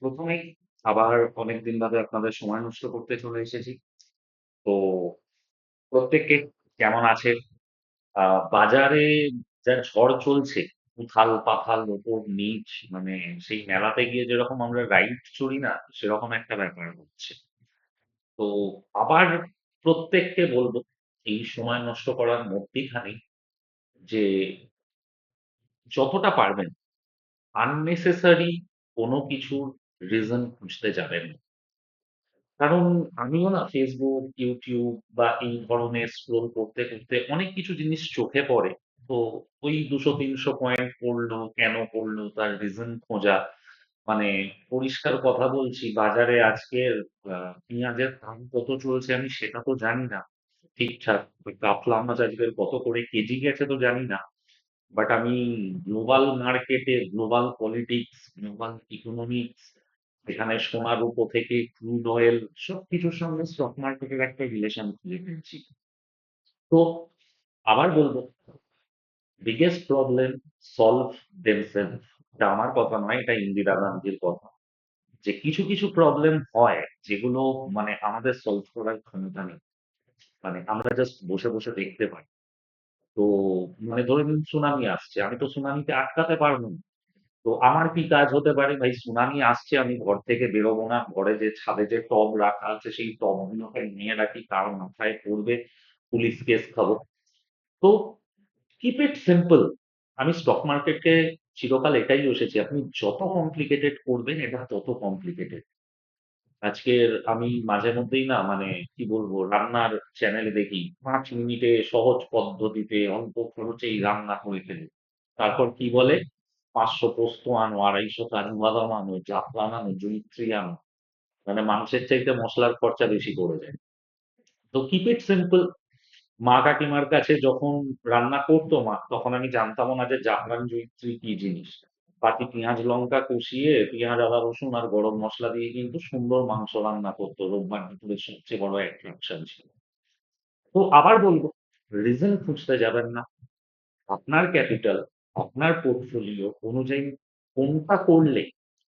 প্রথমেই আবার অনেকদিন বাদে আপনাদের সময় নষ্ট করতে চলে এসেছি। তো প্রত্যেককে কেমন আছে? বাজারে যা ঝড় চলছে, উথাল-পাথাল, ওপর-নিচ, মানে সেই মেলাতে গিয়ে যেরকম আমরা রাইড চড়ি না? সেরকম একটা ব্যাপার হচ্ছে। তো আবার প্রত্যেককে বলব এই সময় নষ্ট করার মধ্যিখানে যে যতটা পারবেন unnecessary কোনো কিছুর রিজন খুঁজতে যাবেন না। কারণ আমিও না Facebook, YouTube বা এই ধরনের স্ক্রল করতে, করতে অনেক কিছু জিনিস চোখে পড়ে। তো ওই ২০০-৩০০ পয়েন্ট পড়লো, কেন পড়লো তার রিজন খোঁজা। মানে পরিষ্কার কথা বলছি, বাজারে আজকের পেঁয়াজের দাম কত চলছে আমি সেটা তো জানি না ঠিকঠাক। ওই কাতলা মাছ আজকের কত করে কেজি গেছে তো জানি না। বাট আমি গ্লোবাল মার্কেটে, গ্লোবাল পলিটিক্স, গ্লোবাল ইকোনমিক্স, এখানে সোনা রূপো থেকে ক্রুড অয়েল সবকিছুর সঙ্গে স্টক মার্কেটের একটা রিলেশন খুঁজে পেয়েছি। তো আবার বলবো, বিগেস্ট প্রবলেম সলভ দেমসেলফ। এটা আমার কথা নয়, এটা ইন্দিরা গান্ধীর কথা। যে কিছু কিছু প্রবলেম হয় যেগুলো মানে আমাদের সলভ করার ক্ষমতা নেই। মানে আমরা জাস্ট বসে বসে দেখতে পাই। তো মানে ধরে নিন সুনামি আসছে, আমি তো সুনামিকে আটকাতে পারবো না। তো আমার কি কাজ হতে পারে? ভাই সুনামি আসছে, আমি ঘর থেকে বেরোবো না। ঘরে যে ছাদে যে টব রাখা আছে সেই টবগুলোকে নিয়ে রাখি, কার মাথায় পড়বে, পুলিশ কেস খাবো। তো কিপ ইট সিম্পল। আমি স্টক মার্কেটকে চিরকাল এটাই বসেছি, আপনি যত কমপ্লিকেটেড করবেন এটা তত কমপ্লিকেটেড। আজকের আমি মাঝে মধ্যেই না মানে কি বলবো রান্নার চ্যানেলে দেখি ৫ মিনিটে সহজ পদ্ধতিতে অল্প খরচেই রান্না করে ফেলে। তারপর কি বলে ৫০০ পোস্ত আনো, ২৫০ কাজু বাদাম আনো, জাফরান আনো, জয়িত্রী আনো। মানে মাংসের চাইতে মশলার খরচা বেশি পড়ে যায়। তো কিপ ইট সিম্পল। মা কাকিমার কাছে যখন রান্না করতো মা, তখন আমি জানতামও না যে জাফরান জয়িত্রী কি জিনিস। পাতি পেঁয়াজ লঙ্কা কষিয়ে পেঁয়াজ আদা রসুন আর গরম মশলা দিয়ে কিন্তু সুন্দর মাংস রান্না করতো, রোববার দুপুরের সবচেয়ে বড় অ্যাট্রাকশন ছিল। তো আবার বলবো, রিজন খুঁজতে যাবেন না। আপনার ক্যাপিটাল, আপনার পোর্টফোলিও অনুযায়ী কোনটা করলে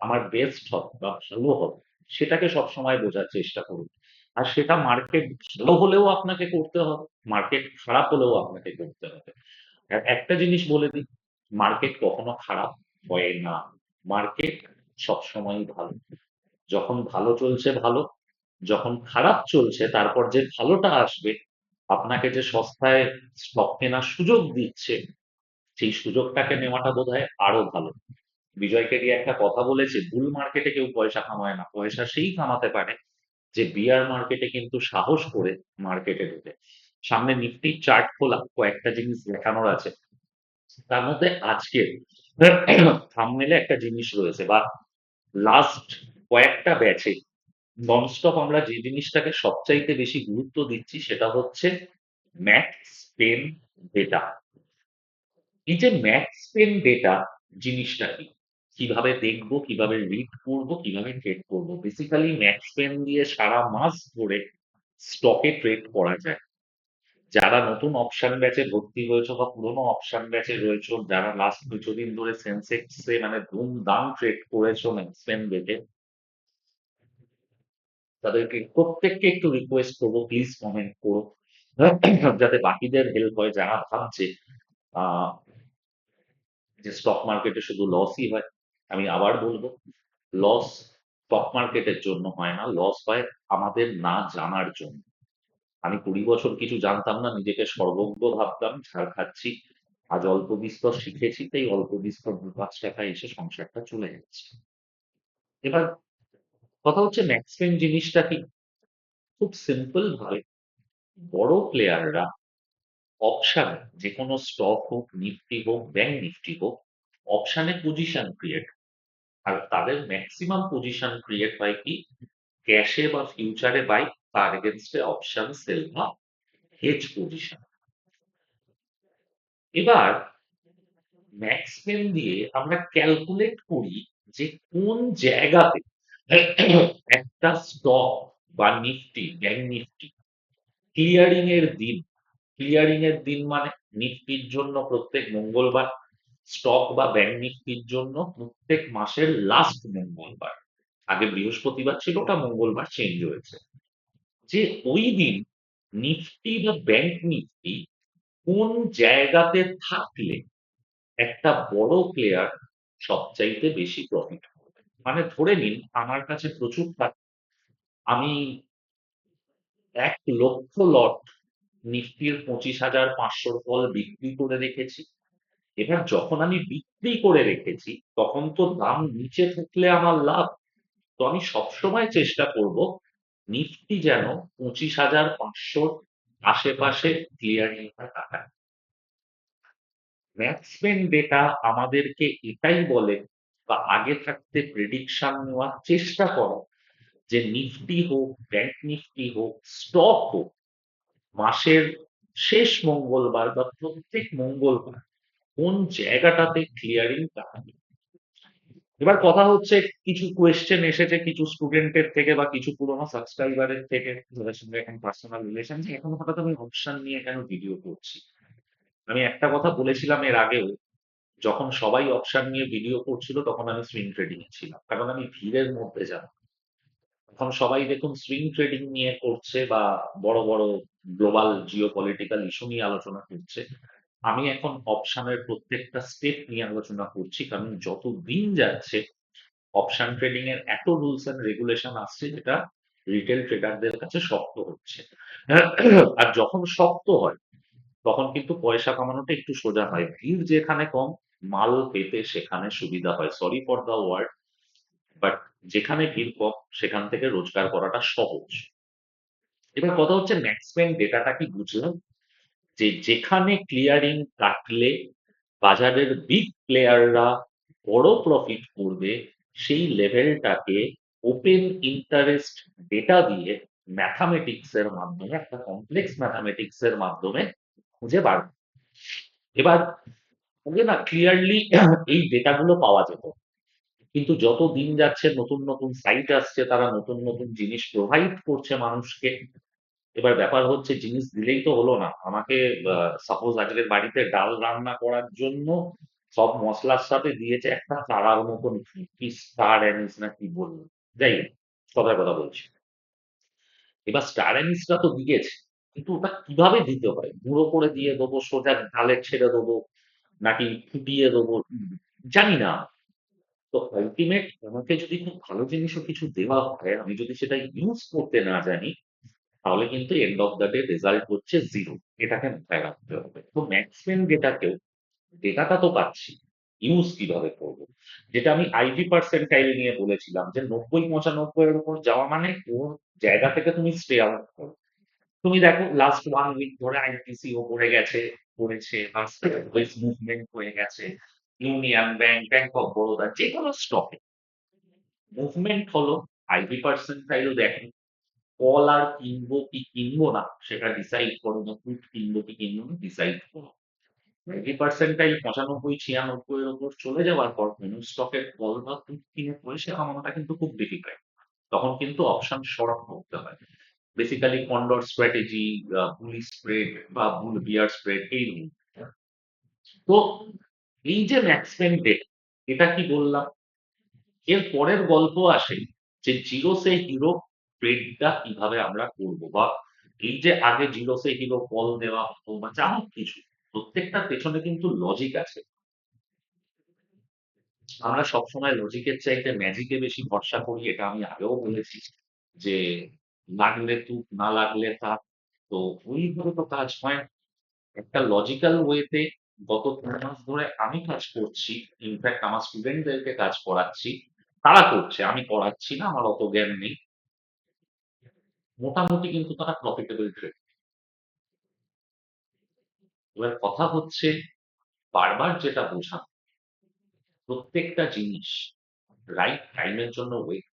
আমার বেস্ট হবে বা ভালো হবে, সেটাকে সবসময় বোঝার চেষ্টা করুন। আর সেটা মার্কেট ভালো হলেও আপনাকে করতে হবে, মার্কেট খারাপ হলেও আপনাকে করতে হবে। আর একটা জিনিস বলে দিই, মার্কেট কখনো খারাপ হয় না। মার্কেট সবসময়ই ভালো। যখন ভালো চলছে ভালো, যখন খারাপ চলছে তারপর যে ভালোটা আসবে, আপনাকে যে সস্তায় স্টক কেনার সুযোগ দিচ্ছে, সেই সুযোগটাকে নেওয়াটা বোধহয় আরো ভালো। বিজয় কেরি একটা কথা বলেছে, বুল মার্কেটে কেউ পয়সা কামায় না, পয়সা সেই কামাতে পারে যে বিয়ার মার্কেটে কিন্তু সাহস করে মার্কেটে ঢুকে। সামনে নিফটির চার্ট খোলা, কয়েকটা জিনিস দেখানোর আছে। তার মধ্যে আজকের থাম্বনেইলে একটা জিনিস রয়েছে, বা লাস্ট কয়েকটা ব্যাচে ননস্টপ আমরা যে জিনিসটাকে সবচাইতে বেশি গুরুত্ব দিচ্ছি সেটা হচ্ছে ম্যাক্স পেন ডেটা। এই যে ম্যাক্স পেন ডেটা জিনিসটা কি, কিভাবে দেখবো, কিভাবে রিড করবো, কিভাবে ট্রেড করবো? বেসিক্যালি ম্যাক্স পেন দিয়ে সারা মাস ধরে স্টকে ট্রেড করা যায়। যারা নতুন অপশন ব্যাচে ভর্তি হয়েছে বা পুরোনো অপশন ব্যাচে রয়েছে, যারা লাস্ট কিছুদিন ধরে সেন্সেক্সে মানে ধুমধাম ট্রেড করেছো ম্যাক্স পেন দেখে, তাদেরকে প্রত্যেককে একটু রিকোয়েস্ট করবো, প্লিজ কমেন্ট করো। যাতে বাকিদের হেল্প হয় যারা ভাবছে আহ যে স্টক মার্কেটে শুধু লসই হয়। আমি আবার বলবো, লস স্টক মার্কেটের জন্য হয় না, লস হয় আমাদের না জানার জন্য। আমি ২০ বছর কিছু জানতাম না, নিজেকে সর্বজ্ঞ ভাবতাম, ঝাড় খাচ্ছি। আজ অল্প বিস্তর শিখেছি, তাই অল্প বিস্তর ২-৫ টাকা এসে সংসারটা চলে যাচ্ছে। এবার কথা হচ্ছে ম্যাক্সিমাম জিনিসটা কি, খুব সিম্পল ভাবে বড় প্লেয়াররা অপশানে, যে কোনো স্টক হোক, নিফটি হোক, ব্যাংক নিফটি হোক, অপশানে পজিশন ক্রিয়েট। আর তাদের ম্যাক্সিমাম পজিশন ক্রিয়েট হয় কি, ক্যাশে বা ফিউচারে বাই, তার এগেনস্টে অপশন সেল বা হেজ পজিশন। এবার ম্যাক্স পেন দিয়ে আমরা ক্যালকুলেট করি যে কোন জায়গাতে একটা স্টক বা নিফটি, ব্যাংক নিফটি ক্লিয়ারিং এর দিন, ক্লিয়ারিং এর দিন মানে নিফটির জন্য প্রত্যেক মঙ্গলবার, স্টক বা ব্যাংক নিফটির জন্য প্রত্যেক মাসের লাস্ট মঙ্গলবার, আগে বৃহস্পতিবার ছিল, ওটা মঙ্গলবার চেঞ্জ হয়েছে, যে ওই দিন নিফটি বা ব্যাংক নিফটি কোন জায়গাতে থাকলে একটা বড় প্লেয়ার সবচাইতে বেশি প্রফিট করবে। মানে ধরে নিন আমার কাছে প্রচুর টাকা, আমি 1,00,000 লট নিফটির 25,500 কল বিক্রি করে রেখেছি। এবার যখন আমি বিক্রি করে রেখেছি তখন তো দাম নিচে থাকলে আমার লাভ। তো আমি সবসময় চেষ্টা করব নিফটি যেন 25,500 আশেপাশে ক্লিয়ারিংটা কাটায়। ম্যাক্সপেন ডেটা আমাদেরকে এটাই বলে, বা আগে থাকতে প্রেডিকশন নেওয়ার চেষ্টা করো, যে নিফটি হোক, ব্যাংক নিফটি হোক, স্টক হোক, মাসের শেষ মঙ্গলবার বা প্রত্যেক মঙ্গলবার কোন জায়গাটাতে ক্লিয়ারিং কাটাবে। এবার কথা হচ্ছে, কিছু কোয়েশ্চেন এসেছে কিছু স্টুডেন্টের থেকে বা কিছু পুরোনো সাবস্ক্রাইবারের থেকে, যাদের সঙ্গে এখন পার্সোনাল রিলেশন, যে এখন হঠাৎ আমি অপশন নিয়ে কেন ভিডিও করছি। আমি একটা কথা বলেছিলাম এর আগেও, যখন সবাই অপশন নিয়ে ভিডিও করছিল তখন আমি সুইং ট্রেডিং এ ছিলাম, কারণ আমি ভিড়ের মধ্যে যাব। এখন সবাই দেখুন সুইং ট্রেডিং নিয়ে করছে বা বড় বড় গ্লোবাল জিও পলিটিক্যাল ইস্যু নিয়ে আলোচনা করছে। আমি এখন অপশনের প্রত্যেকটা স্টেপ নিয়ে আলোচনা করছি, কারণ যত দিন যাচ্ছে অপশন ট্রেডিং এর এত রুলস এন্ড রেগুলেশন আসছে, যেটা রিটেল ট্রেডারদের কাছে শক্ত হচ্ছে। আর যখন শক্ত হয় তখন কিন্তু পয়সা কামানোটা একটু সোজা হয়। ভিড় যেখানে কম, মাল পেতে সেখানে সুবিধা হয়। Sorry for the word, but যেখানে ভিড় কম সেখান থেকে রোজগার করাটা সহজ। এবার কথা হচ্ছে ম্যাক্সপেন ডেটাটা কি বুঝলাম, যে যেখানে ক্লিয়ারিং কাটলে বাজারের বিগ প্লেয়াররা বড় প্রফিট করবে, সেই লেভেলটাকে ওপেন ইন্টারেস্ট ডেটা দিয়ে ম্যাথামেটিক্স এর মাধ্যমে, একটা কমপ্লেক্স ম্যাথামেটিক্স এর মাধ্যমে খুঁজে বার করা। এবার আগে না ক্লিয়ারলি এই ডেটাগুলো পাওয়া যেত, কিন্তু যত দিন যাচ্ছে নতুন নতুন সাইট আসছে, তারা নতুন নতুন জিনিস প্রোভাইড করছে মানুষকে। এবার ব্যাপার হচ্ছে জিনিস দিলেই তো হলো না আমাকে। সাপোজ আজকের বাড়িতে ডাল রান্না করার জন্য সব মশলার সাথে দিয়েছে একটা তারার মতন কি স্টার অ্যানিস না কি বলবো, যাই হোক, কথার কথা বলছি। এবার স্টার অ্যানিসটা তো দিয়েছে, কিন্তু ওটা কিভাবে দিতে হয়, গুঁড়ো করে দিয়ে দেবো, সোজা ডালে ছেড়ে দেবো, নাকি ফুটিয়ে দেবো, জানি না। তো আলটিমেট আমাকে যদি খুব ভালো জিনিসও কিছু দেওয়া হয়, আমি যদি সেটা ইউজ করতে না জানি, তাহলে কিন্তু end of the day result হচ্ছে জিরো। এটাকে মাথায় রাখতে হবে। তো ম্যাক্সিমাম ডেটাকেও, ডেটাটা তো পাচ্ছি, ইউজ কিভাবে করব। যেটা আমি আইভি পার্সেন্টাইল নিয়ে বলেছিলাম, যে 90-95 এর উপর যাওয়া মানে কোন জায়গা থেকে তুমি স্টে আউট করো। তুমি দেখো লাস্ট 1 উইক ধরে আইটিসি ওপরে গেছে, পড়েছে, মুভমেন্ট হয়ে গেছে, union bank, bank of Baroda, যে কোনো স্টকে মুভমেন্ট হলো। আইভি পার্সেন্টাইল দেখো, কল আর কিনবো কি কিনবো না সেটা ডিসাইড করো, না পুট কিনবো কি কিনবো না ডিসাইড করো। 90 পার্সেন্টাইল 95-96 এর উপর চলে যাওয়ার পর কোন স্টকের কল বা পুট কিনে পয়সা কামানোটা কিন্তু খুব ডিফিকাল্ট। তখন কিন্তু অপশন শর্ট করতে হয়। বেসিক্যালি কন্ডর স্ট্র্যাটেজি, বুলি স্প্রেড বা বুল বিয়ার স্প্রেড, এই নিয়ে। তো এই যে ম্যাক্সিমাম ডেট, এটা কি বললাম, এর পরের গল্প আসে, যে জিরো সে হিরো ট্রেডটা কিভাবে আমরা করব, বা এই যে আগে জিরো সে হিরো কল দেওয়া হতো বা যা হোক কিছু, প্রত্যেকটার পেছনে কিন্তু লজিক আছে। আমরা সবসময় লজিকের চাইতে ম্যাজিকে বেশি ভরসা করি, এটা আমি আগেও বলেছি, যে লাগলে তুক না লাগলে তা। তো ওইভাবে তো কাজ হয় না। একটা লজিক্যাল ওয়েতে গত 3 মাস ধরে আমি কাজ করছি, ইনফ্যাক্ট আমার স্টুডেন্টদেরকে কাজ করাচ্ছি, তারা করছে, আমি করাচ্ছি না, আমার অত জ্ঞান নেই। মোটামুটি কিন্তু তারা প্রফিটেবল ট্রেড। এবার কথা হচ্ছে, বারবার যেটা বোঝানো, প্রত্যেকটা জিনিস রাইট টাইমের জন্য ওয়েট।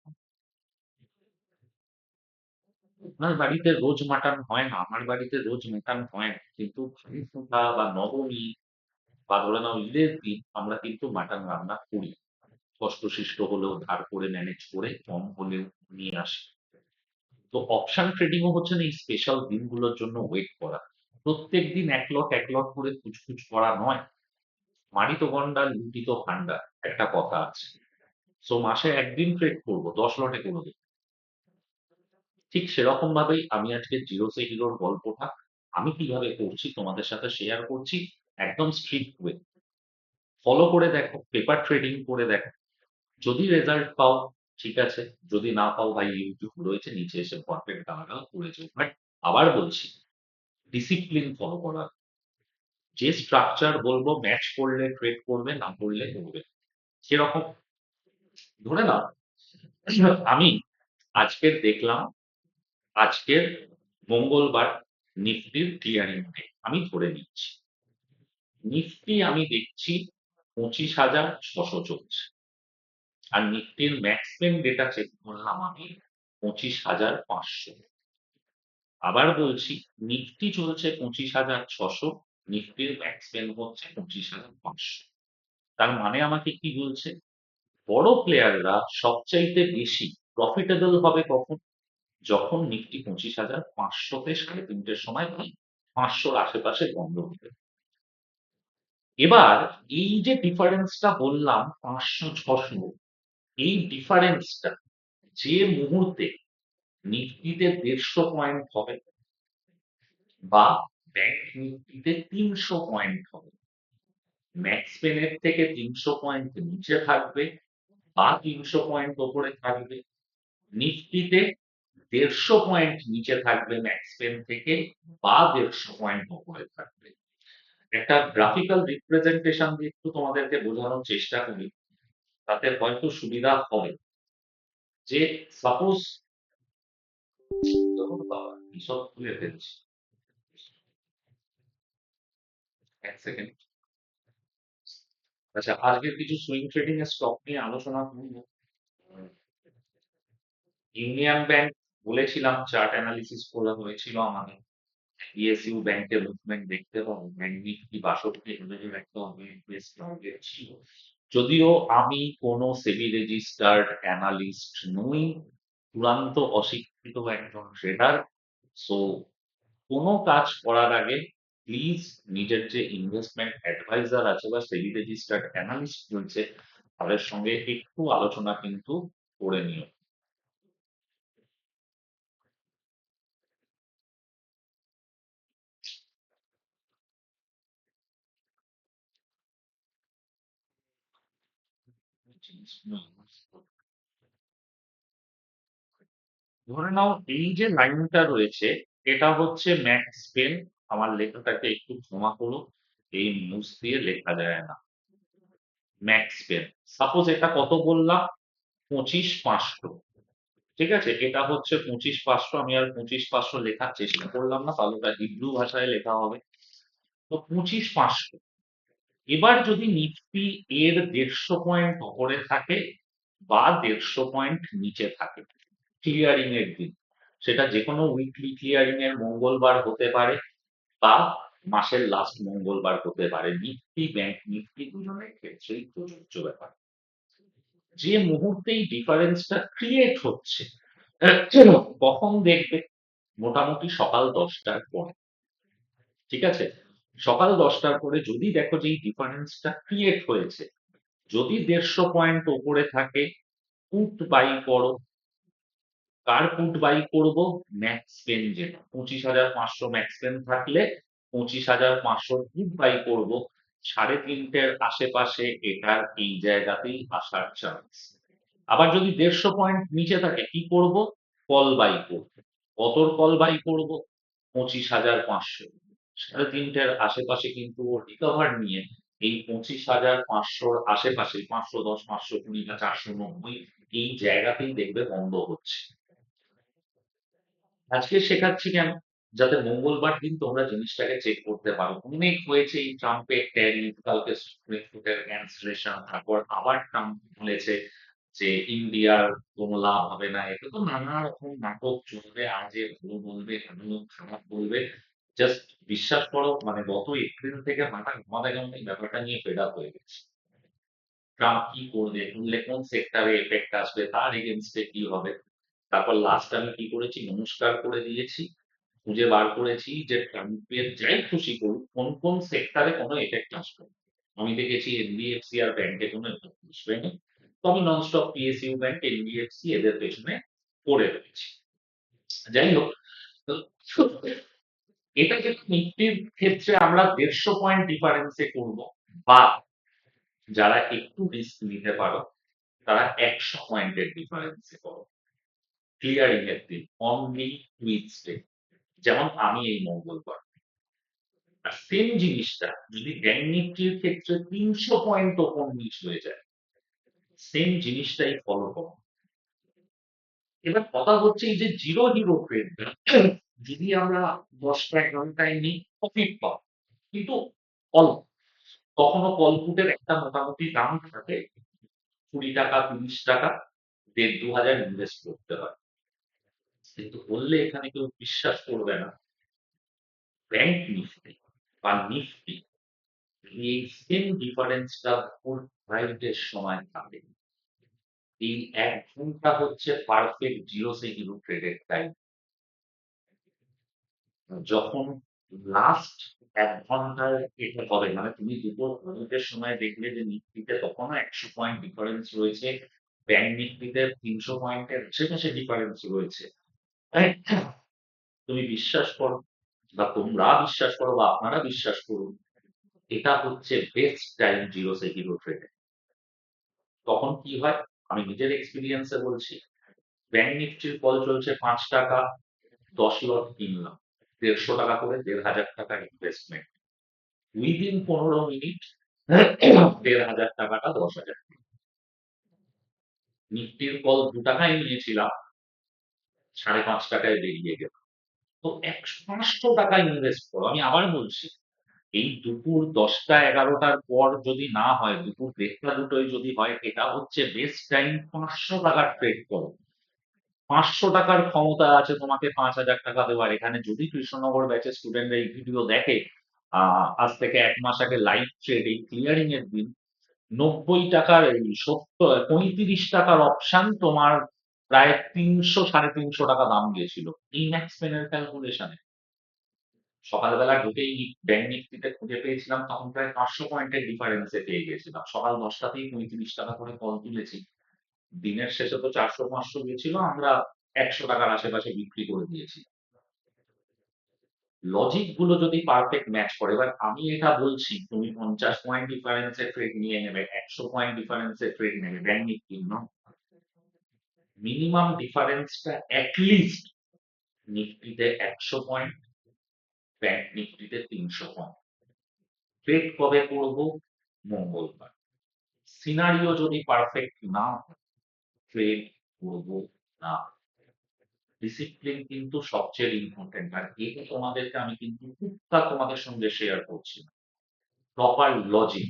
আপনার বাড়িতে রোজ মাটন হয় না, আমার বাড়িতে রোজ মাটন হয় না, কিন্তু ভাইফোঁটা বা নবমী বা ধরে নাও ঈদের দিন আমরা কিন্তু মাটন রান্না করি। কষ্ট-সৃষ্ট হলেও ধার করে ম্যানেজ করে কম হলেও নিয়ে আসি। তো অপশন ট্রেডিং ও হচ্ছে না এই স্পেশাল দিনগুলোর জন্য ওয়েট করা। প্রত্যেকদিন এক লট করে খুঁজ করা নয়। মারিত গন্ডার লুটিত ভান্ডার একটা কথা আছে। সো মাসে একদিন ট্রেড করবো, 10 লটে করে দেবো। ঠিক সেরকম ভাবেই আমি আজকে জিরো সে হিরোর গল্পটা আমি কিভাবে করছি তোমাদের সাথে শেয়ার করছি, একদম স্ট্রিক্ট ওয়ে। ফলো করে দেখো, পেপার ট্রেডিং করে দেখো। যদি রেজাল্ট পাও ঠিক আছে, যদি না পাও ভাই ইউটিউব রয়েছে, নিচে এসে পারফেক্ট গালাগাল করে যাও। বাট আবার বলছি, ডিসিপ্লিন ফলো করা। যে স্ট্রাকচার বলবো ম্যাচ করলে ট্রেড করবে, না করলে করবে। সেরকম ধরে নাও আমি আজকের দেখলাম, আজকের মঙ্গলবার নিফটির ক্লিয়ারিং ডে আমি ধরে নিচ্ছি। নিফটি আমি দেখছি 25,600 চলছে। আর নিফটির ম্যাক্সিমাম ডেটা চেক করলাম আমি 25,500। আবার বলছি, নিফটি চলছে 25,600, নিফটির ম্যাক্সিমাম হচ্ছে 25,500। তার মানে আমাকে কি বলছে? বড় প্লেয়াররা সবচাইতে বেশি প্রফিটেবল হবে কখন? যখন নিফটি 25,500-তে 3:30-র সময় 500-র আশেপাশে বন্ধ হবে। এবার এই যে ডিফারেন্সটা বললাম 500-600, এই ডিফারেন্সটা যে মুহূর্তে নিফটিতে 150 পয়েন্ট হবে বা ব্যাংক নিফটিতে 300 পয়েন্ট হবে, ম্যাক্স পেনের থেকে 300 পয়েন্ট নিচে থাকবে বা 300 পয়েন্ট ওপরে থাকবে, নিফটিতে 150 পয়েন্ট নিচে থাকবে ম্যাক্স পেন থেকে বা 150 পয়েন্ট ওপরে থাকবে। একটা গ্রাফিক্যাল রিপ্রেজেন্টেশন দিয়ে একটু তোমাদেরকে বোঝানোর চেষ্টা করি, তাতে হয়তো সুবিধা হবে। যে সাপোজ, বাবা কিসব খুলে ফেলছি, এক সেকেন্ড। আচ্ছা, আজকের কিছু সুইং ট্রেডিং এর স্টক নিয়ে আলোচনা করবো। ইউনিয়ন ব্যাংক বলেছিলাম, চার্ট অ্যানালিসিস করা হয়েছিল আমাদের। পিএসইউ ব্যাংকের মুভমেন্ট দেখতে পাবো, ব্যাংক নিফটি 62,000 একটা বেশ টার্গেট ছিল। যদিও আমি কোনো সেবি রেজিস্টার্ড অ্যানালিস্ট নই, চূড়ান্ত অশিক্ষিত একজন ট্রেডার। সো কোনো কাজ করার আগে প্লিজ নিজের যে ইনভেস্টমেন্ট অ্যাডভাইজার আছে বা সেবি রেজিস্টার্ড অ্যানালিস্ট রয়েছে তাদের সঙ্গে একটু আলোচনা কিন্তু করে নিও। ধরে নাও এই যে লাইনটা রয়েছে এটা হচ্ছে ম্যাক্স পেন। আমার লেখাটাকে একটু ক্ষমা করো, এই মুছ দিয়ে লেখা যায় না। ম্যাক্স পেন, সাপোজ এটা কত বললাম? 25,500। ঠিক আছে, এটা হচ্ছে 25,500। আমি আর 25,500 লেখার চেষ্টা করলাম না, তাহলে ওটা হিব্রু ভাষায় লেখা হবে। তো 25,500। এবার যদি নিফটি এর 150 পয়েন্ট ওপরে থাকে বা 150 পয়েন্ট নিচে থাকে ক্লিয়ারিং এর দিন, সেটা যে কোনো উইকলি ক্লিয়ারিং এর মঙ্গলবার হতে পারে বা মাসের লাস্ট মঙ্গলবার হতে পারে, নিফটি ব্যাংক নিফটি দুজনের ক্ষেত্রেই প্রযোজ্য ব্যাপার। যে মুহূর্তেই ডিফারেন্সটা ক্রিয়েট হচ্ছে কখন দেখবে? মোটামুটি সকাল 10টার পরে। ঠিক আছে, সকাল 10টার পরে যদি দেখো যে এই ডিফারেন্সটা ক্রিয়েট হয়েছে, যদি 150 পয়েন্ট ওপরে থাকে, পুট বাই করো। কার পুট বাই করবো? ম্যাক্স পেন, যেটা 25,500 ম্যাক্স পেন থাকলে 25,500 পুট বাই করবো। 3:30-র আশেপাশে এটার এই জায়গাতেই আসার চান্স। আবার যদি 150 পয়েন্ট নিচে থাকে কি করব? কল বাই করব। কতর কল বাই করব? 25,500। 3:30-র আশেপাশে কিন্তু ও রিকভার নিয়ে এই 25,500-র আশেপাশে 510, 520 বা 490 এই জায়গাতেই দেখবে বন্ধ হচ্ছে। আজকে শেখাচ্ছি কেন? যাতে মঙ্গলবার দিন তোমরা জিনিসটাকে চেক করতে পারো। অনেক হয়েছে এই ট্রাম্পের ট্যারিফ, কালকে সুপ্রিম কোর্টের ক্যান্সেলেশন, তারপর আবার ট্রাম্প বলেছে যে ইন্ডিয়ার কোনো লাভ হবে না। এটা তো নানা রকম নাটক চলবে, আজ এ ভালো বলবে, ভালো খারাপ বলবে। জাস্ট বিশ্বাস করো, মানে গত এপ্রিল থেকে মাথা ঘামাতে ঘামাতে এই ব্যাপারটা নিয়ে ফেড আপ হয়ে গেছে। ট্রাম্প কি করবে, করলে কোন সেক্টরে এফেক্ট আসবে, তার এগেনস্টে কি হবে। তারপর লাস্ট আমি কি করেছি? নমস্কার করে দিয়েছি। খুঁজে বার করেছি যে ট্রাম্পের যাই খুশি করুক, কোন কোন সেক্টরে কোনো এফেক্ট আসবে না। আমি দেখেছি এনবিএফসি আর ব্যাংকে কোনো বসবে না। তো আমি ননস্টপ পিএসইউ ব্যাংক, এনবিএফসি এদের পেছনে পড়ে রয়েছি। যাই হোক, তো এটা কিন্তু নিফটির ক্ষেত্রে আমরা 150 পয়েন্ট ডিফারেন্সে করব, বা যারা একটু রিস্ক নিতে পারো তারা 100 পয়েন্টের ডিফারেন্সে করো ক্লিয়ারিং এর দিন, অনলি টুইসডে, যেমন আমি এই মঙ্গলবার। আর সেম জিনিসটা যদি ব্যাংক নিফটির ক্ষেত্রে 300 পয়েন্ট ওপর নিচ হয়ে যায়, সেম জিনিসটাই ফলো করো। এবার কথা হচ্ছে এই যে জিরো হিরো ট্রেড, যদি আমরা 10টা 11টায় নিই প্রফিট পাবো, কিন্তু অল্প। কখনো কল পুটের একটা মোটামুটি দাম থাকে 20 টাকা 30 টাকা, 1,500-2,000 ইনভেস্ট করতে হয়। কিন্তু বললে এখানে কেউ বিশ্বাস করবে না, ব্যাংক নিফটি বা নিফটি যদি এই সেম ডিফারেন্সটা ফুল ফ্রাইডের সময় থাকে, এই 1 ঘন্টা হচ্ছে পারফেক্ট জিরো সে হিরো ট্রেডের টাইম। যখন লাস্ট 1 ঘন্টায় এটা হবে, মানে তুমি দুপুর 2টের সময় দেখলে যে নিফটিতে তখনও 100 পয়েন্ট ডিফারেন্স রয়েছে, ব্যাংক নিফটিতে 300 পয়েন্টের আশেপাশে ডিফারেন্স রয়েছে। তুমি বিশ্বাস করো, বা তোমরা বিশ্বাস করো, বা আপনারা বিশ্বাস করুন, এটা হচ্ছে বেস্ট টাইম জিরো সে হিরো ট্রেডে। তখন কি হয়, আমি নিজের এক্সপিরিয়েন্সে বলছি, ব্যাংক নিফটির কল চলছে 5 টাকা, 10 লট কিনলাম, 150 টাকা করে 1,500 টাকা ইনভেস্টমেন্ট, উইদিন 15 মিনিট 1,500 টাকাটা 10,000। নিফটির কল 2 টাকায় নিয়েছিলাম, 5.5 টাকায় বেরিয়ে গেল। তো 500 টাকা ইনভেস্ট করো। আমি আবার বলছি, এই দুপুর 10টা 11টার পর যদি না হয়, দুপুর 1টা 2টোয় যদি হয়, এটা হচ্ছে বেস্ট টাইম 500 টাকার ট্রেড করো। 500 টাকার ক্ষমতা আছে তোমাকে 5,000 টাকা দেওয়ার। এখানে যদি কৃষ্ণনগর ব্যাচের স্টুডেন্টরা এই ভিডিও দেখে, আজ থেকে 1 মাস আগে লাইভ ট্রেড এই ক্লিয়ারিং এর দিন, 90 টাকার এই 35 টাকার অপশন তোমার প্রায় 300-350 টাকা দাম দিয়েছিল এই ম্যাক্স পেনের ক্যালকুলেশনে। সকালবেলা ঢুকেই ব্যাংক নিফটিতে খুঁজে পেয়েছিলাম, তখন প্রায় 500 পয়েন্টের ডিফারেন্সে পেয়ে গেছিলাম। সকাল 10টাতেই 35 টাকা করে কল তুলেছি। দিনের শেষে তো 400-500 গেছিল, আমরা 100 টাকার আশেপাশে বিক্রি করে দিয়েছি। লজিক গুলো যদি পারফেক্ট ম্যাচ করে, এবার আমি এটা বলছি তুমি 50 পয়েন্ট ডিফারেন্সে ট্রেড নিয়ে নেবে, 100 পয়েন্ট ডিফারেন্সে ট্রেড নেবে ব্যাংক নিফটি, মিনিমাম ডিফারেন্সটা অ্যাটলিস্ট নিফটিতে 100 পয়েন্ট, ব্যাংক নিফটিতে 300 পয়েন্ট। ট্রেড কবে করবো? মঙ্গলবার। সিনারিও যদি পারফেক্ট না হয়, ট্রেড করবো না। ডিসিপ্লিন কিন্তু সবচেয়ে ইম্পর্টেন্ট, আর এটা তোমাদেরকে আমি কিন্তু টুকটাক তোমাদের সঙ্গে শেয়ার করছি না। প্রপার লজিক,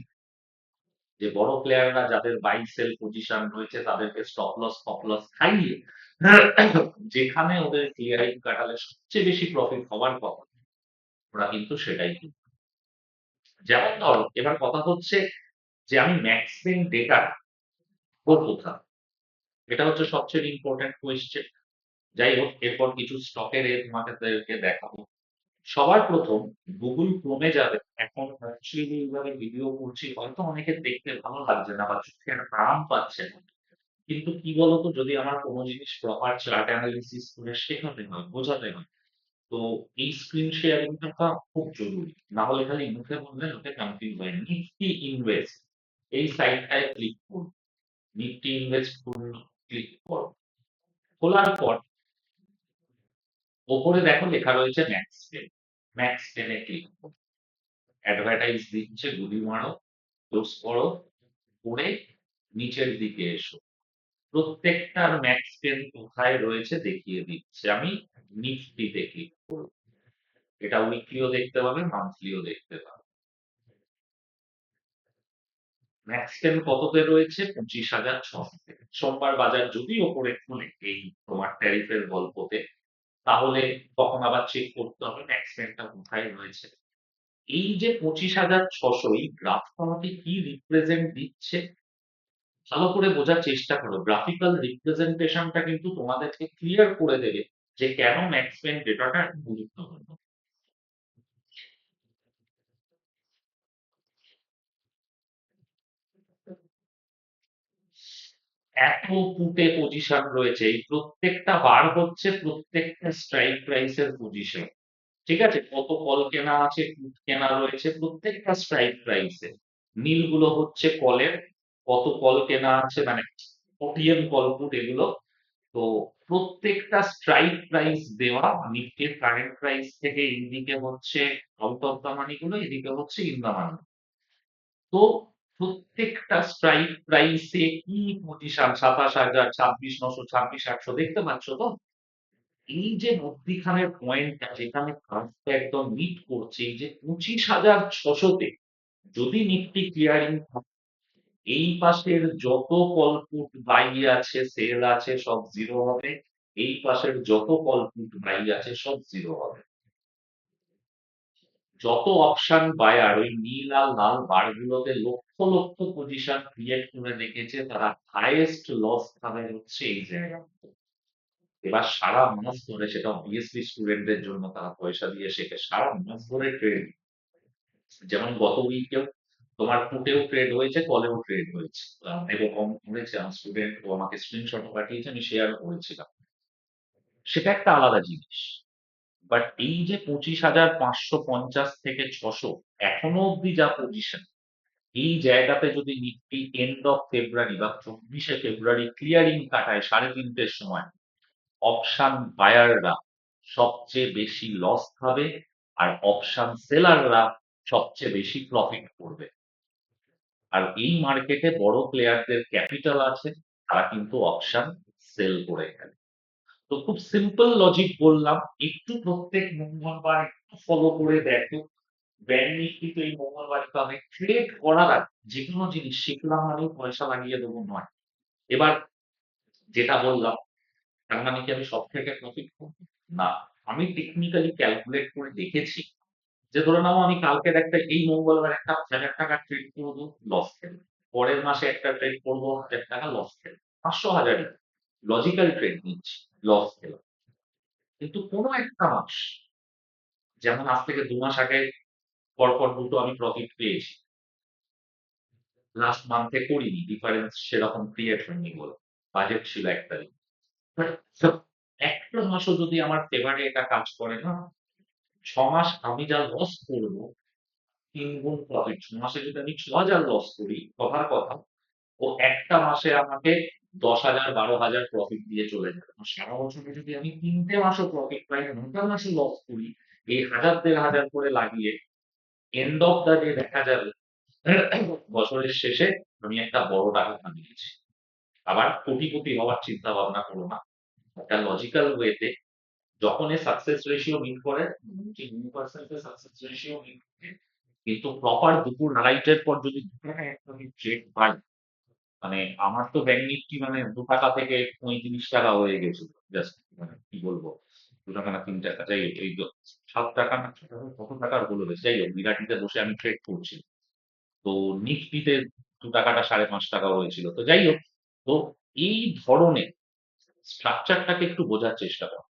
যে বড় প্লেয়াররা যাদের বাই সেল পজিশন রয়েছে তাদেরকে স্টপ লস ফপ লস খাইয়ে যেখানে ওদের ক্লিয়ারিং কাটালে সবচেয়ে বেশি প্রফিট হওয়ার কথা, ওরা কিন্তু সেটাই করে। যেমন ধরো, এবার কথা হচ্ছে যে আমি ম্যাক্সিমাম ডেটা কোথায়, এটা হচ্ছে সবচেয়ে ইম্পর্টেন্ট কোয়েশ্চেন। যাই হোক, এরপর কিছু স্টকের তোমাদেরকে দেখাবো। সবার প্রথম গুগল ক্রোমে যাবে। এখন অ্যাকচুয়ালি এইভাবে ভিডিও করছি, হয়তো অনেকের দেখতে ভালো লাগছে না বা চোখে আরাম পাচ্ছে না, কিন্তু কি বলতো, যদি আমার কোনো জিনিস প্রপার চার্ট অ্যানালিসিস করে শেখাতে হয়, বোঝাতে হয়, তো এই স্ক্রিন শেয়ারিংটা খুব জরুরি। না হলে খালি মুখে বললে লোকে কনফিউজ হয়। নিফটি ইনভেস্ট এই সাইটটায় ক্লিক করুন, নিফটি ইনভেস্ট করুন, ক্লিক করো। খোলার পর ওপরে দেখো লেখা রয়েছে ম্যাক্স টেন, ম্যাক্স টেনে ক্লিক করো। অ্যাডভার্টাইজ দিচ্ছে, গুলি মারো, ক্লোজ করো, করে নিচের দিকে এসো। প্রত্যেকটার ম্যাক্স টেন কোথায় রয়েছে দেখিয়ে দিচ্ছে। আমি নিফটিতে ক্লিক করব। এটা উইকলিও দেখতে পাবে, মান্থলিও দেখতে পাবে। ম্যাক্স টেন কততে রয়েছে? 25,600। সোমবার বাজার যদি ওপরে খুলে এই তোমার ট্যারিফের গল্পতে, তাহলে তখন আবার চেক করতে হবে ম্যাক্স টেনটা কোথায় রয়েছে। এই যে 25,600, এই গ্রাফটা আমাকে কি রিপ্রেজেন্ট দিচ্ছে ভালো করে বোঝার চেষ্টা করো। গ্রাফিক্যাল রিপ্রেজেন্টেশনটা কিন্তু তোমাদেরকে ক্লিয়ার করে দেবে যে কেন ম্যাক্স পেন ডেটাটা গুরুত্বপূর্ণ। এত পুটে পজিশন রয়েছে, এই প্রত্যেকটা বার হচ্ছে প্রত্যেকটা স্ট্রাইক প্রাইসের পজিশন। ঠিক আছে? কত কল কেনা আছে, পুট কেনা রয়েছে প্রত্যেকটা স্ট্রাইক প্রাইসে। নীলগুলো হচ্ছে কলের, কত কল কেনা আছে মানে ওটিএম কল পুট এগুলো। তো প্রত্যেকটা স্ট্রাইক প্রাইস দেওয়া, নিফটির কারেন্ট প্রাইস থেকে এইদিকে হচ্ছে আউট অফ দা মানি গুলো, এদিকে হচ্ছে ইন দা মানি। তো প্রত্যেকটা স্ট্রাইক প্রাইসে কি পজিশন, 27,000, 26,900, 26,800 দেখতে পাচ্ছ তো? এই যে মধ্যিখানের পয়েন্টটা যেখানে কার্ভটা একদম মিট করছে, এই যে 25,600 তে যদি নিফটি ক্লিয়ারিং থাকে, এই পাশের যত কল পুট বাই আছে, সেল আছে সব জিরো হবে। এই পাশের যত কল পুট বাই আছে সব জিরো হবে। যত অপশন বায়ার ওই নীল আর লাল বারগুলোতে লক্ষ লক্ষ পজিশন ক্রিয়েট করে রেখেছে, তারা হাইয়েস্ট লস খাবে হচ্ছে এই জায়গা। এবার সারা মাস ধরে, সেটা অবভিয়াসলি স্টুডেন্টদের জন্য, তারা পয়সা দিয়ে শেখে, সারা মাস ধরে ট্রেড। যেমন গত উইকেও তোমার পুটেও ট্রেড হয়েছে, কলেও ট্রেড হয়েছে। এরকম হয়েছে, আমার স্টুডেন্ট ও আমাকে স্ক্রিনশট পাঠিয়েছে, আমি শেয়ার করেছিলাম। সেটা একটা আলাদা জিনিস। বাট এই যে 25,550 থেকে 600 এখনো অব্দি যা পজিশন, এই জায়গাতে যদি নিফটি এন্ড অফ ফেব্রুয়ারি বা 24শে ফেব্রুয়ারি ক্লিয়ারিং কাটায় 3:30-র সময়, অপশন বায়াররা সবচেয়ে বেশি লস খাবে, আর অপশন সেলাররা সবচেয়ে বেশি প্রফিট করবে। আর এই মার্কেটে বড় প্লেয়ারদের ক্যাপিটাল আছে, তারা কিন্তু অপশন সেল করে গেল। তো খুব সিম্পল লজিক বললাম, একটু প্রত্যেক মঙ্গলবার একটু ফলো করে দেখো। ব্যাংক নিফটি তো এই মঙ্গলবার পাবে। ট্রেড করার আগে যে কোনো জিনিস শিখলাম মানে পয়সা লাগিয়ে দেবো নয়। এবার যেটা বললাম, তার মানে কি আমি সব থেকে প্রফিট করবো? না। আমি টেকনিক্যালি ক্যালকুলেট করে দেখেছি যে ধরে নাও আমি কালকের একটা, এই মঙ্গলবার একটা 1,000 টাকা ট্রেড করবো, লস খেলো। পরের মাসে একটা ট্রেড করবো, 1,000 টাকা লস খেলো। 500 হাজারই লজিক্যাল ট্রেড নিচ্ছি, লস খেলো। কিন্তু কোনো একটা মাস, যেমন আজ থেকে 2 মাস আগে পরপর দুটো আমি প্রফিট পেয়েছি, লাস্ট মান্থে করিনি, ডিফারেন্স সেরকম ক্রিয়েট হয়নি বলে, বাজেট ছিল 1 তারিখ। But একটা মাসও যদি আমার ফেভারে এটা কাজ করে না, 6 মাস আমি যা লস করবো 3 গুণ প্রফিট। 6 মাসে যদি আমি 6,000 লস করি, কথার কথা, ও একটা মাসে আমাকে 10,000, 12,000 প্রফিট দিয়ে চলে যাবে। আর সারা বছরে যদি আমি 3টে মাসও প্রফিট পাই, 9টা মাসে লস করি, এই 1,000, 1,500 করে লাগিয়ে এন্ড অফ দা ডে দেখা যাবে বছরের শেষে আমি একটা বড় টাকা কামিয়েছি। আবার কোটিপতি হওয়ার চিন্তা ভাবনা করো না। একটা লজিক্যাল ওয়েতে যখন এই সাকসেস রেশিও মিট করে, 99% সাকসেস রেশিও মিট করে, কিন্তু প্রপার দুপুর 2:30-এর পর যদি 2 টাকা একটা আমি ট্রেড পাই, মানে আমার তো ব্যাংক নিফটি মানে 2 টাকা থেকে 35 টাকা হয়ে গেছিল। জাস্ট মানে কি বলবো, 2 টাকা না 3 টাকা, যাই হোক, এই 7 টাকা না 6 টাকা, কত টাকার হলো বেশ, যাই হোক, বিরাটিতে বসে আমি ট্রেড করছি। তো নিফটিতে 2 টাকাটা 5.5 টাকা হয়েছিল। তো যাই হোক, তো এই ধরনের স্ট্রাকচারটাকে একটু বোঝার চেষ্টা কর,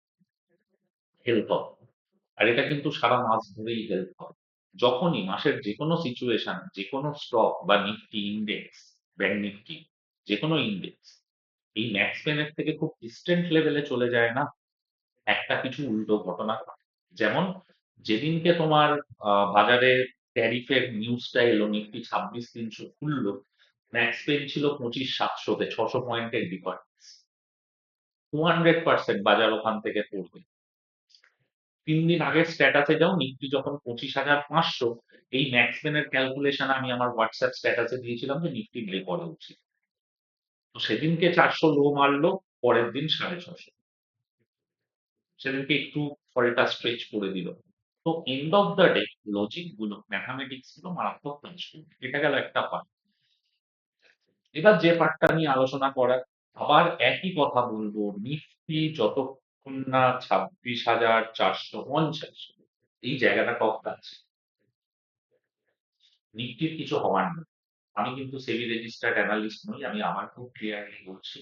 হেল্প হবে। আর এটা কিন্তু সারা মাস ধরেই হেল্প হবে। যখনই মাসের যেকোনো সিচুয়েশন, যেকোনো স্টক বা নিফটি ইন্ডেক্স, ব্যাংক নিফটি, যেকোনো ইন্ডেক্স এই ম্যাক্স পেনের থেকে খুব ডিস্টেন্ট লেভেলে চলে যায় না, একটা কিছু উল্টো ঘটনা ঘটে। যেমন যেদিনকে তোমার বাজারে ট্যারিফের নিউজটা এলো, নিফটি 26,300 খুললো, ম্যাক্স পেন ছিল 25,700-তে, 600 পয়েন্টের ডিফারেন্স। 200% বাজার ওখান থেকে পড়বে। 3 দিন আগের স্ট্যাটাসে যাও, নিফটি যখন 25,500, এই ম্যাক্স পেনের ক্যালকুলেশন আমি আমার হোয়াটসঅ্যাপ স্ট্যাটাসে দিয়েছিলাম যে নিফটি ব্রেক করা উচিত। তো সেদিনকে 400 লো মারলো, পরের দিন 650। সেদিনকে একটু ফলটা স্ট্রেচ করে দিল। তো end of the day logic গুলো, ম্যাথামেটিক্স গুলো মারাত্মক কাজ করবে। এটা গেল একটা পার্ট। এবার যে পার্টটা নিয়ে আলোচনা করার, আবার একই কথা বলবো, নিফটি যতক্ষণ না 26,450 এই জায়গাটা টপকে আছে, নিফটির কিছু হওয়ার নেই। আমি কিন্তু সেবি রেজিস্টার্ড অ্যানালিস্ট নই, আমি আমার খুব ক্লিয়ারলি বলছি।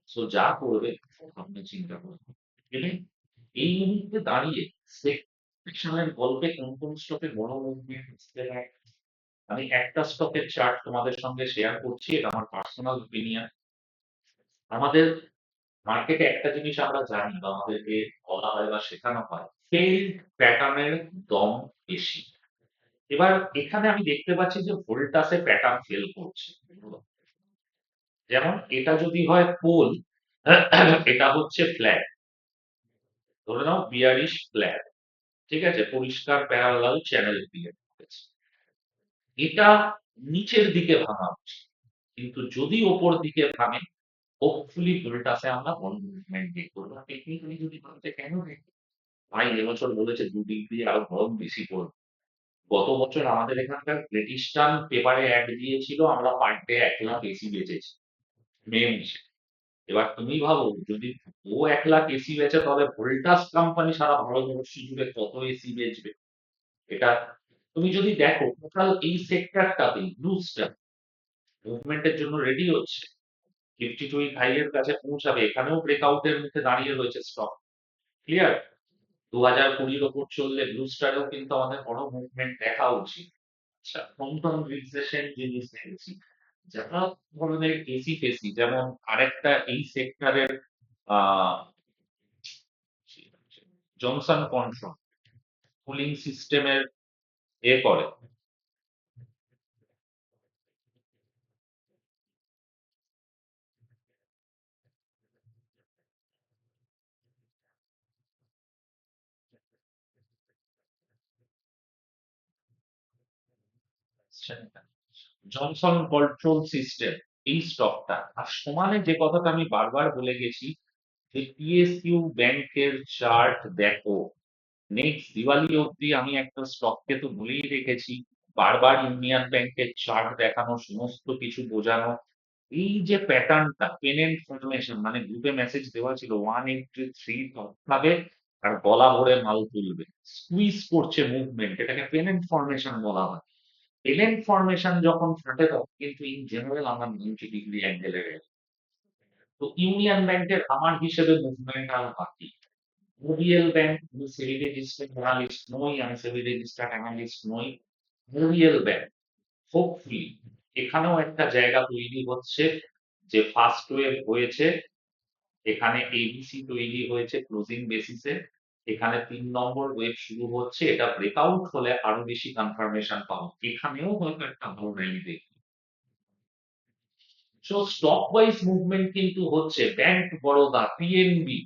সো যা করবে আপনি চিন্তা করবেন। এলে এই মুহূর্তে দাঁড়িয়ে সেকশনের গল্পে কোন কোন স্টকে বড় মুভমেন্ট আসতে পারে, আমি একটা স্টকের চার্ট তোমাদের সঙ্গে শেয়ার করছি, এটা আমার পার্সোনাল ওপিনিয়ন। আমাদের মার্কেটে একটা জিনিস আমরা জানি বা আমাদেরকে বলা হয় বা শেখানো হয়, ফেইল্ড প্যাটার্নের দম বেশি। এবার এখানে আমি দেখতে পাচ্ছি যে ভোল্টাসে প্যাটার্ন ফেল করছে। যেমন এটা যদি হয় পোল, এটা হচ্ছে ফ্ল্যাগ। ধরে নাও বিয়ারিশ ফ্ল্যাগ। ঠিক আছে? পরিষ্কার প্যারালাল চ্যানেল ক্রিয়েট করেছে। এটা নিচের দিকে ভাঙা উচিত। কিন্তু যদি ওপর দিকে ভাঙে, হোপফুলি ভোল্টাসে আমরা বড় মুভমেন্ট দেখবো। টেকনিক্যালি যদি ভাবতে কেন দেখবো? ভাই এবছর বলেছে 2 ডিগ্রি আরো গরম বেশি পড়বে। গত বছর আমাদের এখানকার গ্রেটিস্টান পেপারে অ্যাড দিয়েছিল আমরা পার ডে 1 লাখ এসি বেচেছি মে মাসে। এবার তুমি ভাবো যদি ও 1 লাখ এসি বেচে তাহলে ভোল্টাস কোম্পানি সারা ভারতবর্ষ জুড়ে কত এসি বেচবে। এটা তুমি যদি দেখো টোটাল এই সেক্টরটাতে ব্লু স্টার মুভমেন্টের জন্য রেডি হচ্ছে। 52 উইক হাই এর কাছে পৌঁছাবে। এখানেও ব্রেকআউটের মুখে দাঁড়িয়ে রয়েছে স্টক। ক্লিয়ার? 2020 ওপর চললে ব্লু স্টারেও কিন্তু আমাদের বড় মুভমেন্ট দেখা উচিত। আচ্ছা, কোন রিসেশন জিনিস দেখেছি যারা ধরনের এসি ফেসি যেমন আরেকটা এই সেক্টরের আহ জনসন কন্ট্রোল কুলিং সিস্টেমের করে। জনসন কন্ট্রোল সিস্টেম এই স্টকটা আর সমানে যে কথাটা আমি বারবার বলে গেছি যে পিএসইউ ব্যাংকের চার্ট দেখো। নেক্সট দিওয়ালি অবধি আমি একটা স্টককে তো বলেই রেখেছি, বারবার ইউনিয়ন ব্যাংকের চার্ট দেখানো, সমস্ত কিছু বোঝানো। এই যে প্যাটার্নটা পেনেন্ট ফরমেশন মানে গ্রুপে মেসেজ দেওয়া ছিল 183 তৎভাবে আর গলা ভরে মাল তুলবে, স্কুইজ করছে মুভমেন্ট, এটাকে পেনেন্ট ফরমেশন বলা হয়। পেনেন্ট ফরমেশন যখন ফাটে তখন কিন্তু ইন জেনারেল আমরা 90 ডিগ্রি অ্যাঙ্গেলে তো ইউনিয়ন ব্যাংকের আমার হিসেবে মুভমেন্ট আরো বাকি। ওবিএল ব্যাংক আমি সেবি রেজিস্টার্ড অ্যানালিস্ট নই, আমি সেবি রেজিস্টার্ড অ্যানালিস্ট নই। ওবিএল ব্যাংক হোপফুলি এখানেও একটা জায়গা তৈরি হচ্ছে যে ফার্স্ট ওয়েভ হয়েছে, এখানে এবিসি তৈরি হয়েছে ক্লোজিং বেসিসে, এখানে 3 নম্বর ওয়েভ শুরু হচ্ছে, এটা ব্রেকআউট হলে আরো বেশি কনফার্মেশন পাবো, এখানেও হয়তো একটা ভালো র্যালি দেখবো। সো স্টক ওয়াইজ মুভমেন্ট কিন্তু হচ্ছে ব্যাংক বরোদা, পিএনবি,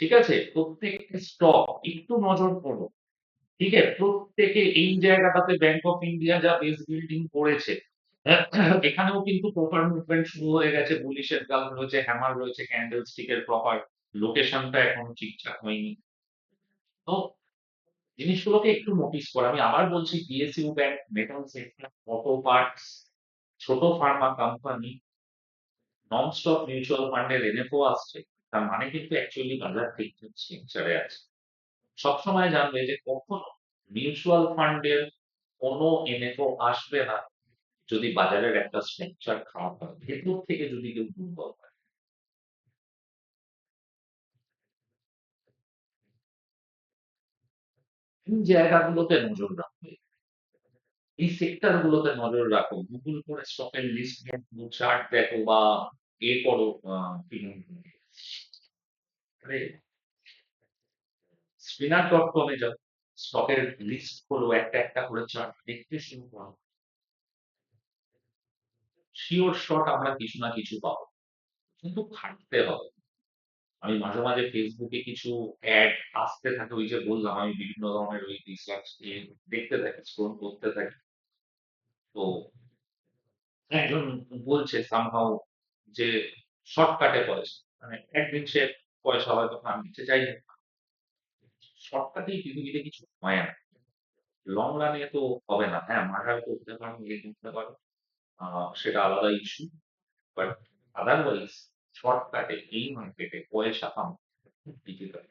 ঠিক আছে? প্রত্যেকটা স্টক একটু নজর করো। ঠিক আছে? প্রত্যেকে এই জায়গাটাতে ব্যাংক অফ ইন্ডিয়া যা বেস বিল্ডিং করেছে, এখানেও কিন্তু প্রপার মুভমেন্ট শুরু হয়ে গেছে। বুলিশের গাল রয়েছে, হ্যামার রয়েছে, ক্যান্ডেল স্টিকের প্রপার লোকেশনটা এখন ঠিকঠাক হয়নি। তো জিনিসগুলোকে একটু নোটিস করো। আমি আবার বলছি PSU bank, metal sector, auto parts, ছোট pharma company, non stop mutual ফান্ডের এনএফও আসছে। তার মানে কিন্তু অ্যাকচুয়ালি বাজার ঠিকঠাক স্ট্রাকচারে আছে। সবসময় জানবে যে কখনো মিউচুয়াল ফান্ডের কোনো এনএফও আসবে না যদি বাজারের একটা স্ট্রাকচার খারাপ হয়, ভেতর থেকে যদি কেউ দুর্বল হয়। এই জায়গাগুলোতে নজর রাখবে, এই সেক্টর গুলোতে নজর রাখো। গুগল করে স্টকের লিস্ট দেখো, চার্ট দেখো বা করো, কি স্পিনার ডট কমে যাও, স্টকের লিস্ট খোলো, একটা একটা করে চার্ট দেখতে শুরু করো। শিওর শট আমরা কিছু না কিছু পাবো, কিন্তু খাটতে হবে। আমি মাঝে মাঝে ফেসবুকে কিছু অ্যাড আসতে থাকে, ওই যে বললাম আমি বিভিন্ন ধরনের ওই রিসার্চ নিয়ে দেখতে থাকি, স্ক্রোল করতে থাকি। তো একজন বলছে সামহাউ যে শর্টকাটে পয়সা, মানে একদিন সে পয়সা হয়তো কাম দিচ্ছে, যাই হোক, শর্টকাটেই পৃথিবীতে কিছু হয় না। লং রানে তো হবে না। হ্যাঁ, মার্ডার করতে পারো, ইয়ে করতে পারো, সেটা আলাদা ইস্যু। বাট আদারওয়াইজ শর্টকাটে এই মার্কেটে পয়সা কামানো খুব ডিফিকাল্ট।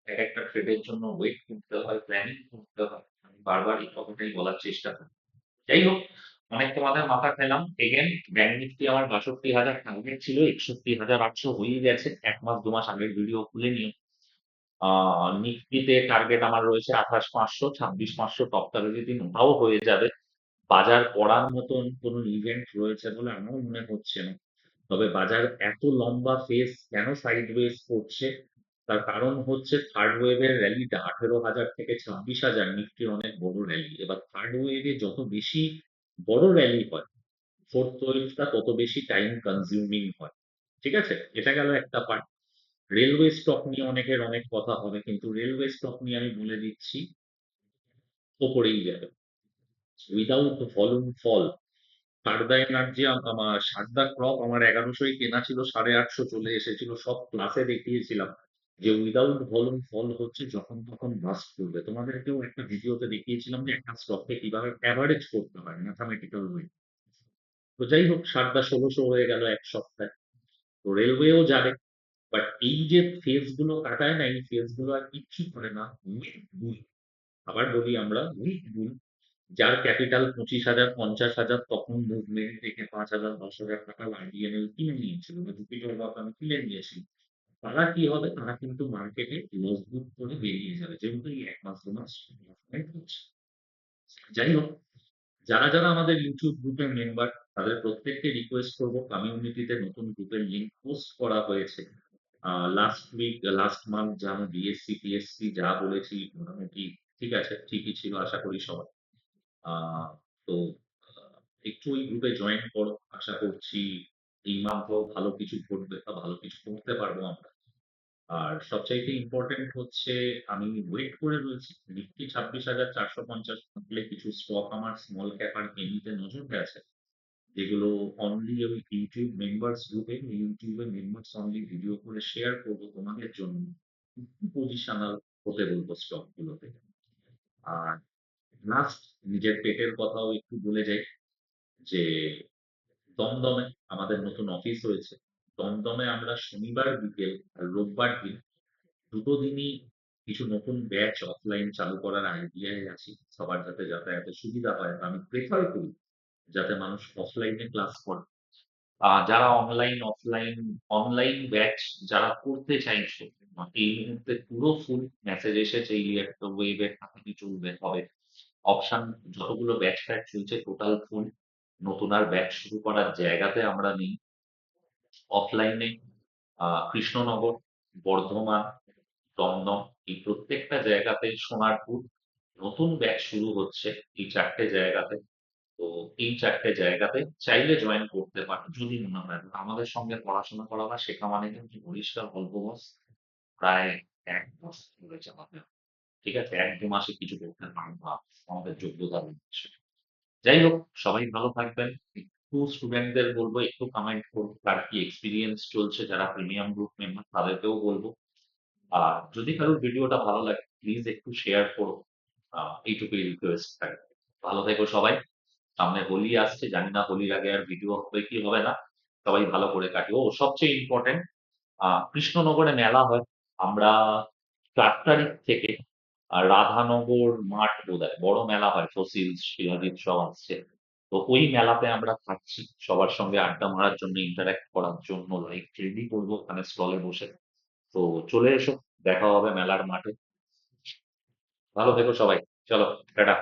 একটা ট্রেডের জন্য ওয়েট করতে হয়, প্ল্যানিং করতে হয়। আমি বারবার এই কথাটাই বলার চেষ্টা করি। যাই হোক, অনেক তোমাদের মাথা খেলাম। এগেন ব্যাংক নিফটি আমার 62,000 টার্গেট ছিল, 61,800 হয়ে গেছে। 1 মাস 2 মাস আগের ভিডিও খুলে নিও। নিফটিতে টার্গেট আমার রয়েছে 28,500, 26,500 টপ টার্গেট দিন ওটাও হয়ে যাবে। বাজার পড়ার মতন কোনো ইভেন্ট রয়েছে বলে আমার মনে হচ্ছে না। তবে বাজার এত লম্বা ফেজ কেন সাইডওয়েজ করছে? তার কারণ হচ্ছে থার্ড ওয়েভের র‍্যালিটা ১৮,০০০ থেকে ২৬,০০০ নিফটির অনেক বড় র‍্যালি। এবার থার্ড ওয়েভে যত বেশি বড় র‍্যালি হয়, ফোর্থ ওয়েভটা তত বেশি টাইম কনজিউমিং হয়। ঠিক আছে? এটা গেল একটা পার্ট। রেলওয়ে স্টক নিয়ে অনেকের অনেক কথা হবে। কিন্তু রেলওয়ে স্টক নিয়ে আমি বলে দিচ্ছি, ওপরেই যাবে। উইথআউট ভলিউম ফল। সারদা এনার্জি সারদা ক্রপ আমার ১১০০ কেনা ছিল, ৮৫০ চলে এসেছিল। সব ক্লাসে দেখিয়েছিলাম যে উইথআউট ভলিউম ফল হচ্ছে যখন তখন বাস্ট করবে। তোমাদেরকেও একটা ভিডিওতে দেখিয়েছিলাম যে একটা স্টককে কিভাবে এভারেজ করতে হয় ম্যাথমেটিক্যাল ওয়ে। তো যাই হোক, সারদা ১৬০০ হয়ে গেল ১ সপ্তাহে। তো রেলওয়েও যাবে। বাট এই যে ফেজ গুলো কাটায় না, এই ফেজ গুলো আর কিচ্ছু করে না। উইক বুল। আবার বলি আমরা উইক বুল। যার ক্যাপিটাল ২৫,০০০, ৫০,০০০ তখন মুভমেন্ট থেকে ৫,০০০, ১০,০০০ টাকা লাগিয়ে কিনে নিয়েছিল বা জুপিটার মতন কিনে নিয়েছিল। তারা কি হবে? তারা কিন্তু মার্কেটে লস বুক করে বেরিয়ে যাবে। যেহেতু এই ১ মাস ২ মাস মুভমেন্ট হচ্ছে। যাই হোক, যারা আমাদের YouTube গ্রুপের মেম্বার, তাদের প্রত্যেককে রিকোয়েস্ট করব, কমিউনিটিতে নতুন গ্রুপের লিংক পোস্ট করা হয়েছে। লাস্ট মান্থ যা আমি বিএসসি, টিএসসি যা বলেছি মোটামুটি ঠিক আছে, ঠিকই ছিল আশা করি সবার। আ তো আ একটু ওই গ্রুপে জয়েন করো। আশা করছি এই মান্থেও ভালো কিছু ঘটবে বা ভালো কিছু করতে পারবো আমরা। আর সবচাইতে ইম্পোর্টেন্ট হচ্ছে আমি ওয়েট করে রয়েছি। নিফটি ২৬,৪৫০ থাকলে কিছু স্টক আমার স্মল ক্যাপ আর পেনিতে নজর গেছে। যেগুলো অনলি ওই YouTube মেম্বার্স গ্রুপে, YouTube এর মেম্বার্স অনলি ভিডিও করে শেয়ার করব তোমাদের জন্য। একটু পজিশনাল হতে বলব স্টক গুলোতে। আর লাস্ট নিজের পেটের কথাও একটু বলে যাই যে দমদমে আমাদের নতুন অফিস হয়েছে। দমদমে আমরা শনিবার বিকেল আর রোববার দিন দুটো দিনই কিছু নতুন ব্যাচ অফলাইন চালু করার আইডিয়ায় আছি। সবার যাতে যাতায়াতের সুবিধা হয়। আমি প্রেফার করি যাতে মানুষ অফলাইনে ক্লাস করে। যারা অনলাইন ব্যাচ যারা করতে চাইছো, এই মুহূর্তে পুরো ফুল মেসেজ এসেছে এই একটা ওয়েবে কি চলবে হবে। অপশন যতগুলো ব্যাচ-ট্যাচ চলছে টোটাল ফুল। নতুন আর ব্যাচ শুরু করার জায়গাতে আমরা নেই। অফলাইনে কৃষ্ণনগর, বর্ধমান, দমদম এই প্রত্যেকটা জায়গাতে সোনারপুর নতুন ব্যাচ শুরু হচ্ছে এই ৪ টে জায়গাতে। তো এই ৪ টে জায়গাতে চাইলে জয়েন করতে পারেন যদি মনে হয়। আমাদের সঙ্গে পড়াশোনা করা বা শেখা মানে কিন্তু পরিষ্কার অল্প বয়স, প্রায় ১ মাস ধরে চালাতে হবে। ঠিক আছে? ১-২ মাসে কিছু করতে পারবো না। আমাদের যোগ্যতার উদ্দেশ্যে। যাই হোক, সবাই ভালো থাকবেন। একটু স্টুডেন্টদের বলব একটু কমেন্ট করুন কার কি এক্সপেরিয়েন্স চলছে, যারা প্রিমিয়াম গ্রুপ মেম্বার তাদেরকেও বলব। আর যদি কারোর ভিডিওটা ভালো লাগে প্লিজ একটু শেয়ার করো। এইটুকুই রিকোয়েস্ট থাকবে। ভালো থেকো সবাই। সামনে হোলি আসছে। জানি না হোলির আগে আর ভিডিও হবে কি হবে না। সবাই ভালো করে কাটিও। সবচেয়ে ইম্পোর্টেন্ট কৃষ্ণনগরে মেলা হয়। আমরা ৪ তারিখ থেকে রাধানগর মাঠ বোধহয় বড় মেলা হয়। ফসিলস, শিলাজিৎ সব আসছে। তো ওই মেলাতে আমরা থাকছি। সবার সঙ্গে আড্ডা মারার জন্য, ইন্টারেক্ট করার জন্য লাইভ ট্রেডই করব ওখানে স্টলে বসে। তো চলে এসো। দেখা হবে মেলার মাঠে। ভালো থেকো সবাই। চলো টাটা।